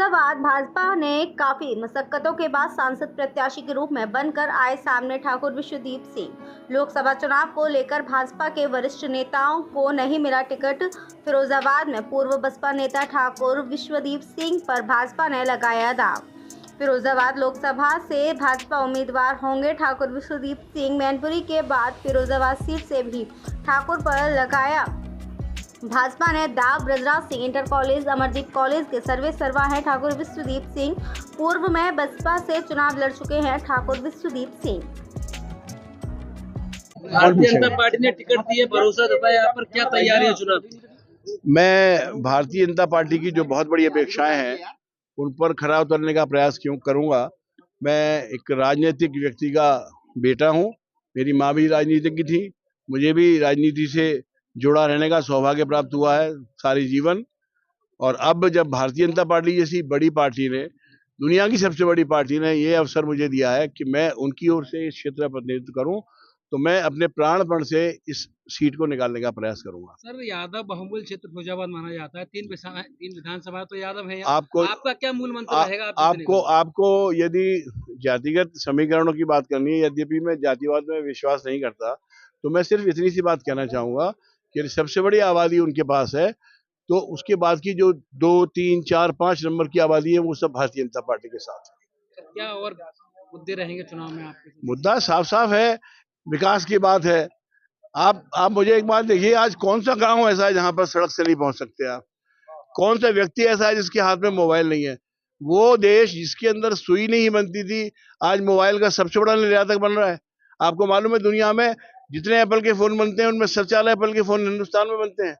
फिरोजाबाद भाजपा ने काफी मशक्कतों के बाद सांसद प्रत्याशी के रूप में बनकर आए सामने ठाकुर विश्वदीप सिंह। लोकसभा चुनाव को लेकर भाजपा के वरिष्ठ नेताओं को नहीं मिला टिकट। फिरोजाबाद में पूर्व बसपा नेता ठाकुर विश्वदीप सिंह पर भाजपा ने लगाया दांव। फिरोजाबाद लोकसभा से भाजपा उम्मीदवार होंगे ठाकुर विश्वदीप सिंह। मैनपुरी के बाद फिरोजाबाद सीट से भी ठाकुर पर लगाया भाजपा ने दाव। Brajraj Singh inter college Amardeep college के सर्वे सर्वा हैं ठाकुर विश्वदीप सिंह। पूर्व में बसपा से चुनाव लड़ चुके हैं ठाकुर विश्वदीप सिंह। भारतीय जनता पार्टी ने टिकट दिए, भरोसा जताया, यहाँ पर क्या तैयारी है चुनाव की? मैं भारतीय जनता पार्टी की जो बहुत बड़ी अपेक्षाएं हैं उन पर खरा उतरने का प्रयास क्यों करूंगा। मैं एक राजनीतिक व्यक्ति का बेटा हूं। मेरी माँ भी राजनीतिज्ञ थी। मुझे भी राजनीति से जुड़ा रहने का सौभाग्य प्राप्त हुआ है सारी जीवन। और अब जब भारतीय जनता पार्टी जैसी बड़ी पार्टी ने, दुनिया की सबसे बड़ी पार्टी ने ये अवसर मुझे दिया है कि मैं उनकी ओर से इस क्षेत्र का प्रतिनिधित्व करूं, तो मैं अपने प्राणपण से इस सीट को निकालने का प्रयास करूंगा। सर, यादव बहुमूल्य क्षेत्र फिरोजाबाद माना जाता है। तीन विधानसभा तो यादव है। आपका क्या मूल मंत्र रहेगा? आपको यदि जातिगत समीकरणों की बात करनी है, यद्यपि मैं जातिवाद में विश्वास नहीं करता, तो मैं सिर्फ इतनी सी बात कहना चाहूंगा कि सबसे बड़ी आबादी उनके पास है, तो उसके बाद की जो 2, 3, 4, 5 नंबर की आबादी है वो सब भारतीय जनता पार्टी के साथ है। क्या और मुद्दे रहेंगे चुनाव में आपके? मुद्दा साफ साफ है, विकास की बात है। आप मुझे एक बात देखिए, आज कौन सा गांव ऐसा है जहां पर सड़क से नहीं पहुंच सकते आप? कौन सा व्यक्ति ऐसा है जिसके हाथ में मोबाइल नहीं है? वो देश जिसके अंदर सुई नहीं बनती थी, आज मोबाइल का सबसे बड़ा निर्यातक बन रहा है। आपको मालूम है दुनिया में जितने एप्पल के फोन बनते हैं उनमें 47 एप्पल के फोन हिंदुस्तान में बनते हैं।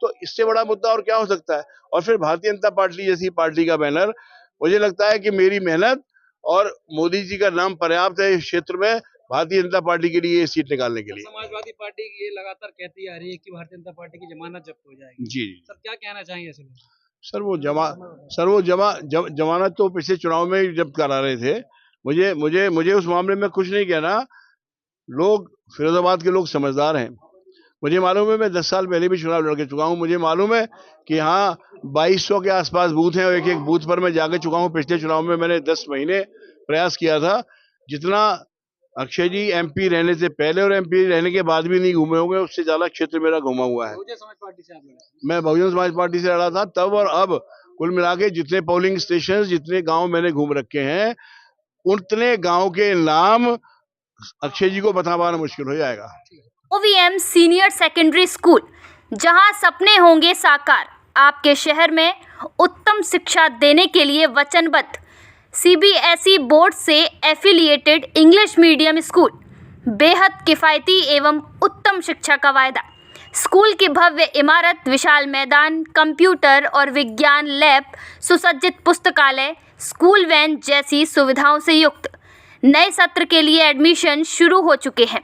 तो इससे बड़ा मुद्दा और क्या हो सकता है? और फिर भारतीय जनता पार्टी जैसी पार्टी का बैनर, मुझे लगता है कि मेरी मेहनत और मोदी जी का नाम पर्याप्त है इस क्षेत्र में भारतीय जनता पार्टी के लिए सीट निकालने के लिए। समाजवादी पार्टी ये लगातार कहती आ रही है कि भारतीय जनता पार्टी की जमानत जब्त हो जाएगी। जी सर, क्या कहना चाहेंगे? सर वो जमानत तो पिछले चुनाव में जब्त करा रहे थे। मुझे उस मामले में कुछ नहीं कहना। लोग, फिरोजाबाद के लोग समझदार हैं। मुझे मालूम है, मैं 10 साल पहले भी चुनाव लड़ के चुका हूं। मुझे मालूम है कि हाँ 2200 के आसपास बूथ हैं और एक बूथ पर मैं जाके चुका हूं। पिछले चुनाव में मैंने 10 महीने प्रयास किया था। जितना अक्षय जी एमपी रहने से पहले और एमपी रहने के बाद भी नहीं घूमे होंगे, उससे ज्यादा क्षेत्र मेरा घूमा हुआ है। मैं बहुजन समाज पार्टी से लड़ा था तब और अब। कुल मिला के जितने पोलिंग स्टेशन, जितने गाँव मैंने घूम रखे हैं, उतने गाँव के नाम अक्षय जी को बता पाना मुश्किल हो जाएगा। OVM सीनियर सेकेंडरी स्कूल, जहां सपने होंगे साकार। आपके शहर में उत्तम शिक्षा देने के लिए वचनबद्ध। CBSE बोर्ड से एफिलिएटेड इंग्लिश मीडियम स्कूल, बेहद किफ़ायती एवं उत्तम शिक्षा का वायदा। स्कूल की भव्य इमारत, विशाल मैदान, कंप्यूटर और विज्ञान लैब, सुसज्जित पुस्तकालय, स्कूल वैन जैसी सुविधाओं से युक्त। नए सत्र के लिए एडमिशन शुरू हो चुके हैं।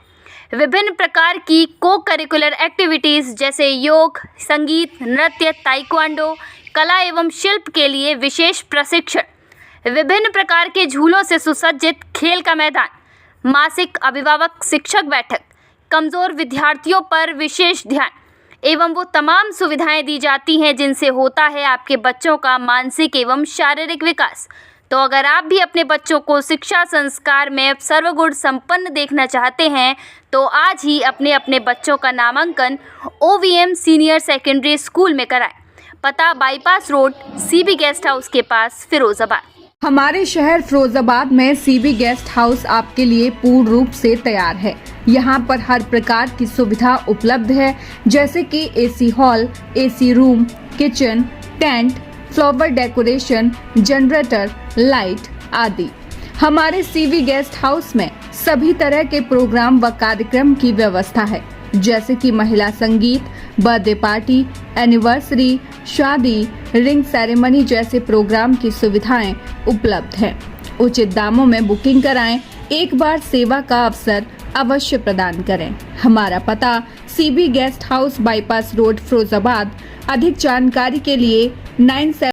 विभिन्न प्रकार की को करिकुलर एक्टिविटीज़ जैसे योग, संगीत, नृत्य, ताइक्वांडो, कला एवं शिल्प के लिए विशेष प्रशिक्षण, विभिन्न प्रकार के झूलों से सुसज्जित खेल का मैदान, मासिक अभिभावक शिक्षक बैठक, कमज़ोर विद्यार्थियों पर विशेष ध्यान एवं वो तमाम सुविधाएं दी जाती हैं जिनसे होता है आपके बच्चों का मानसिक एवं शारीरिक विकास। तो अगर आप भी अपने बच्चों को शिक्षा संस्कार में सर्वगुण संपन्न देखना चाहते हैं तो आज ही अपने बच्चों का नामांकन OVM सीनियर सेकेंडरी स्कूल में कराएं। पता bypass road, CB guest house के पास, फिरोजाबाद। हमारे शहर फिरोजाबाद में CB गेस्ट हाउस आपके लिए पूर्ण रूप से तैयार है। यहाँ पर हर प्रकार की सुविधा उपलब्ध है, जैसे कि AC hall, AC room, kitchen, tent, flower decoration, generator, light आदि। हमारे CB गेस्ट हाउस में सभी तरह के प्रोग्राम व कार्यक्रम की व्यवस्था है, जैसे कि महिला संगीत, बर्थडे पार्टी, एनिवर्सरी, शादी, रिंग सेरेमनी जैसे प्रोग्राम की सुविधाएं उपलब्ध हैं। उचित दामों में बुकिंग कराएं। एक बार सेवा का अवसर अवश्य प्रदान करें। हमारा पता CB guest house, bypass road, Firozabad. अधिक जानकारी के लिए 97